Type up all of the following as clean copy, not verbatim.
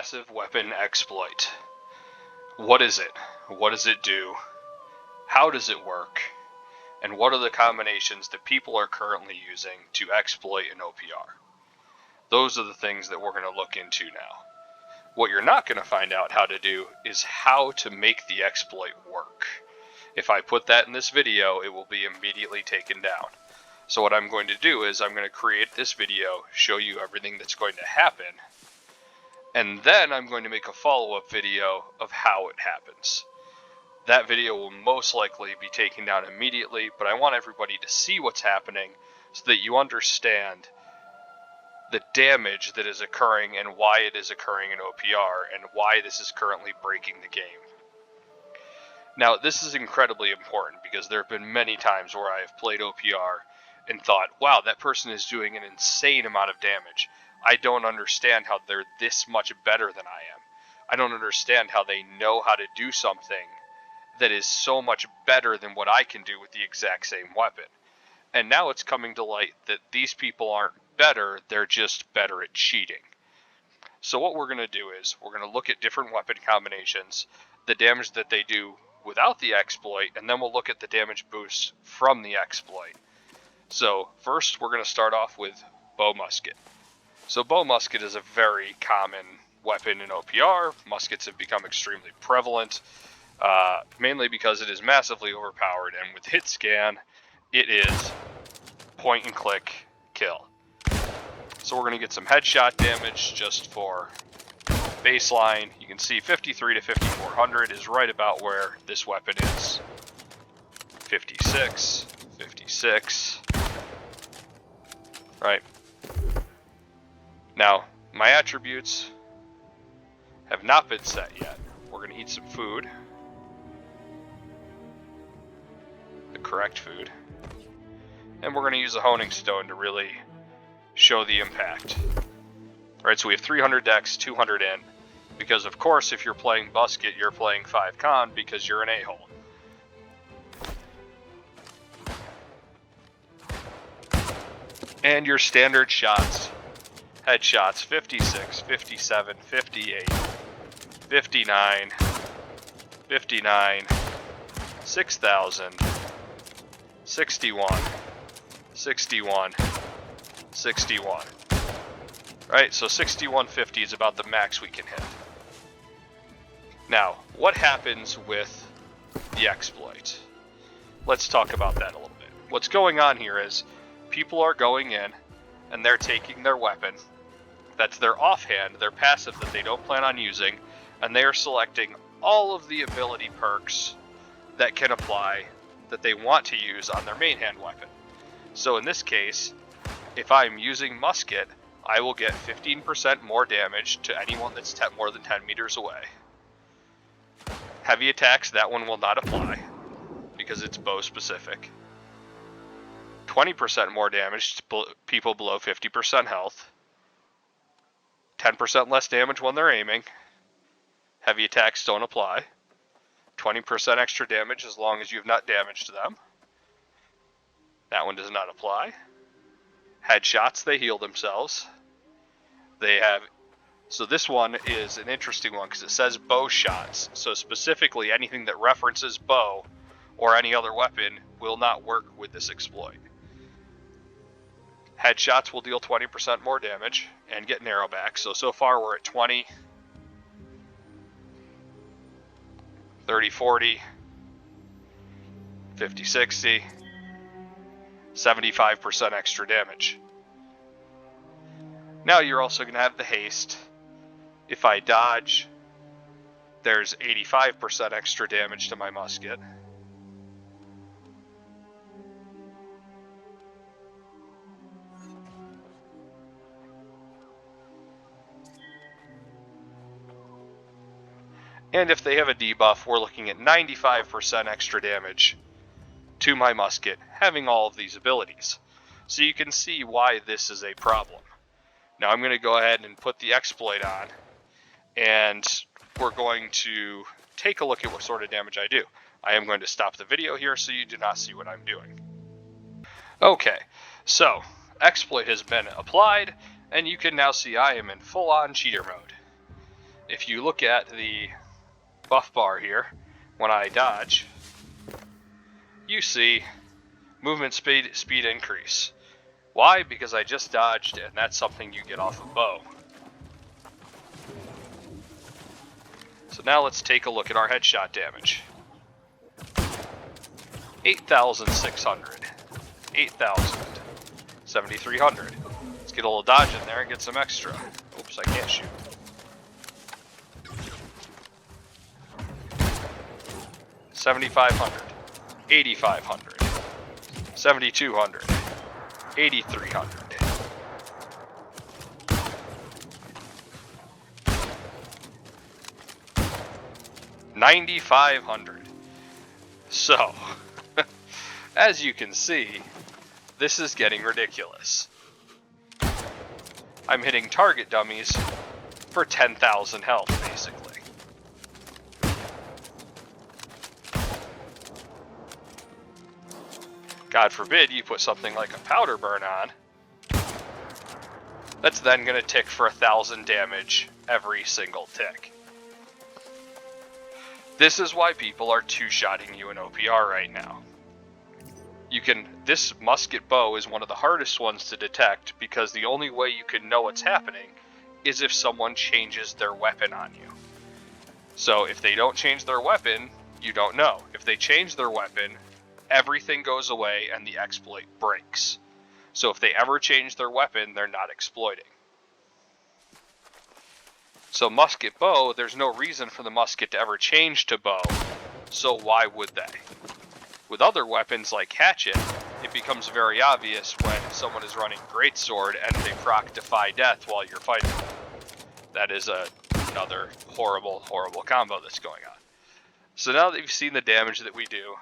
Massive weapon exploit. What is it? What does it do? How does it work? And what are the combinations that people are currently using to exploit an OPR? Those are the things that we're going to look into now. What you're not going to find out how to do is how to make the exploit work. If I put that in this video, it will be immediately taken down. So what I'm going to do is I'm going to create this video, show you everything that's going to happen, and then I'm going to make a follow-up video of how it happens. That video will most likely be taken down immediately, but I want everybody to see what's happening so that you understand the damage that is occurring and why it is occurring in OPR and why this is currently breaking the game. Now, this is incredibly important because there have been many times where I have played OPR and thought, wow, that person is doing an insane amount of damage. I don't understand how they're this much better than I am. I don't understand how they know how to do something that is so much better than what I can do with the exact same weapon. And now it's coming to light that these people aren't better, they're just better at cheating. So what we're going to do is we're going to look at different weapon combinations, the damage that they do without the exploit, and then we'll look at the damage boost from the exploit. So first we're going to start off with bow musket. So bow musket is a very common weapon in OPR. Muskets have become extremely prevalent, mainly because it is massively overpowered, and with hit scan, it is point and click kill. So we're going to get some headshot damage just for baseline. You can see 53 to 5400 is right about where this weapon is. 56, 56. Right. Now, my attributes have not been set yet. We're going to eat some food. The correct food. And we're going to use a honing stone to really show the impact. Alright, so we have 300 dex, 200 in, because of course if you're playing Musket, you're playing 5 con because you're an a-hole. And your standard shots, headshots, 56, 57, 58, 59, 59, 6,000, 61, 61, 61. Right, so 6150 is about the max we can hit. Now, what happens with the exploit? Let's talk about that a little bit. What's going on here is people are going in and they're taking their weapon, that's their offhand, their passive that they don't plan on using, and they are selecting all of the ability perks that can apply that they want to use on their main hand weapon. So in this case, if I'm using Musket, I will get 15% more damage to anyone that's more than 10 meters away. Heavy attacks, that one will not apply because it's bow specific. 20% more damage to people below 50% health. 10% less damage when they're aiming. Heavy attacks don't apply. 20% extra damage as long as you've not damaged them. That one does not apply. Headshots, they heal themselves. They have, so this one is an interesting one because it says bow shots. So specifically anything that references bow or any other weapon will not work with this exploit. Headshots will deal 20% more damage and get narrow back. So far we're at 20, 30, 40, 50, 60, 75% extra damage. Now you're also going to have the haste. If I dodge, there's 85% extra damage to my musket. And if they have a debuff, we're looking at 95% extra damage to my musket, having all of these abilities. So you can see why this is a problem. Now I'm going to go ahead and put the exploit on, and we're going to take a look at what sort of damage I do. I am going to stop the video here so you do not see what I'm doing. Okay, so exploit has been applied, and you can now see I am in full-on cheater mode. if you look at the buff bar here, when I dodge, you see movement speed increase. Why? Because I just dodged, and that's something you get off a bow. So now let's take a look at our headshot damage. 8,600, 8,000, 7,300. Let's get a little dodge in there and get some extra. Oops, I can't shoot. 7,500, 8,500, 7,200, 8,300. 9,500. So, as you can see, this is getting ridiculous. I'm hitting target dummies for 10,000 health, basically. God forbid you put something like a powder burn on. That's then going to tick for 1,000 damage every single tick. This is why people are two-shotting you in OPR right now. This musket bow is one of the hardest ones to detect because the only way you can know what's happening is if someone changes their weapon on you. So if they don't change their weapon, you don't know. If they change their weapon, everything goes away and the exploit breaks. So if they ever change their weapon, they're not exploiting. So musket bow, there's no reason for the musket to ever change to bow, so why would they? With other weapons like hatchet, it becomes very obvious when someone is running greatsword and they proc defy death while you're fighting. That is another horrible, horrible combo that's going on. So now that you've seen the damage that we do,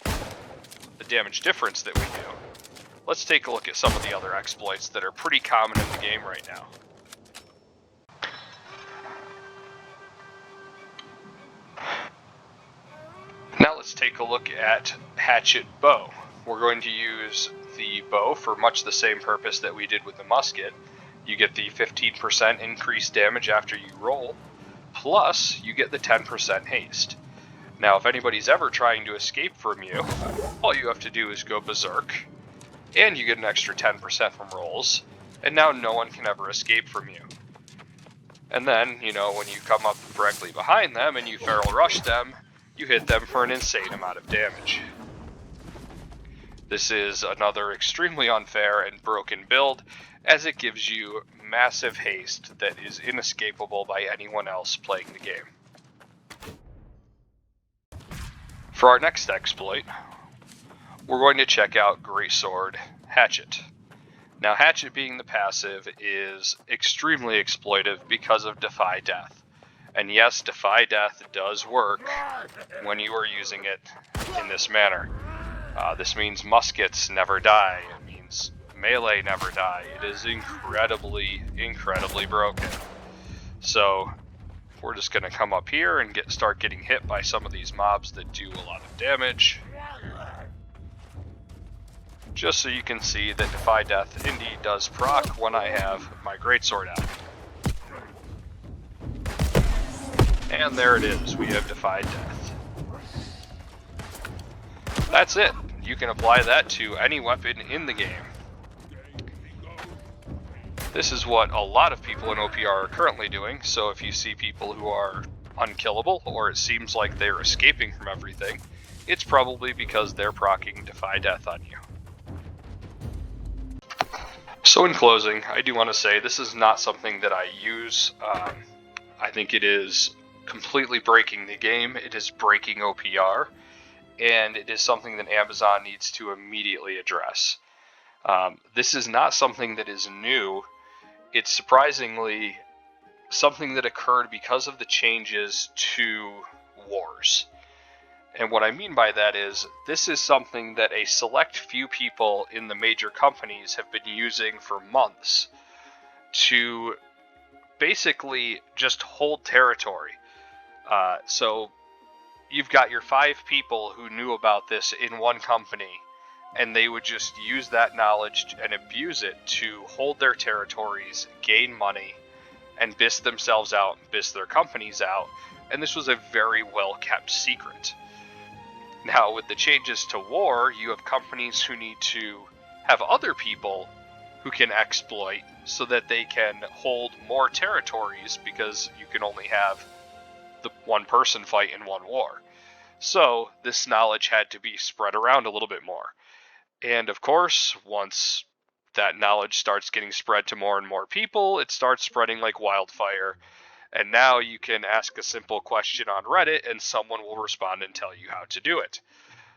the damage difference that we do, let's take a look at some of the other exploits that are pretty common in the game right now. Now let's take a look at hatchet bow. We're going to use the bow for much the same purpose that we did with the musket. You get the 15% increased damage after you roll, plus you get the 10% haste. Now if anybody's ever trying to escape from you, all you have to do is go berserk, and you get an extra 10% from rolls, and now no one can ever escape from you. And then, you know, when you come up directly behind them and you feral rush them, you hit them for an insane amount of damage. This is another extremely unfair and broken build, as it gives you massive haste that is inescapable by anyone else playing the game. For our next exploit, we're going to check out Greatsword Hatchet. Now, Hatchet being the passive is extremely exploitive because of Defy Death. And yes, Defy Death does work when you are using it in this manner. This means muskets never die. It means melee never die. It is incredibly, incredibly broken. So we're just going to come up here and start getting hit by some of these mobs that do a lot of damage. Just so you can see that Defy Death indeed does proc when I have my Greatsword out. And there it is, we have Defied Death. That's it. You can apply that to any weapon in the game. This is what a lot of people in OPR are currently doing, so if you see people who are unkillable, or it seems like they're escaping from everything, it's probably because they're proccing Defy Death on you. So in closing, I do want to say this is not something that I use. I think it is completely breaking the game. It is breaking OPR, and it is something that Amazon needs to immediately address. This is not something that is new. It's surprisingly something that occurred because of the changes to wars. And what I mean by that is, this is something that a select few people in the major companies have been using for months to basically just hold territory. So you've got your 5 people who knew about this in one company, and they would just use that knowledge and abuse it to hold their territories, gain money, and BIS themselves out, BIS their companies out, and this was a very well kept secret. Now, with the changes to war, you have companies who need to have other people who can exploit so that they can hold more territories, because you can only have the one person fight in one war. So this knowledge had to be spread around a little bit more. And of course, once that knowledge starts getting spread to more and more people, it starts spreading like wildfire. And now you can ask a simple question on Reddit and someone will respond and tell you how to do it.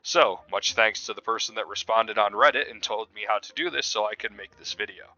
So, much thanks to the person that responded on Reddit and told me how to do this so I could make this video.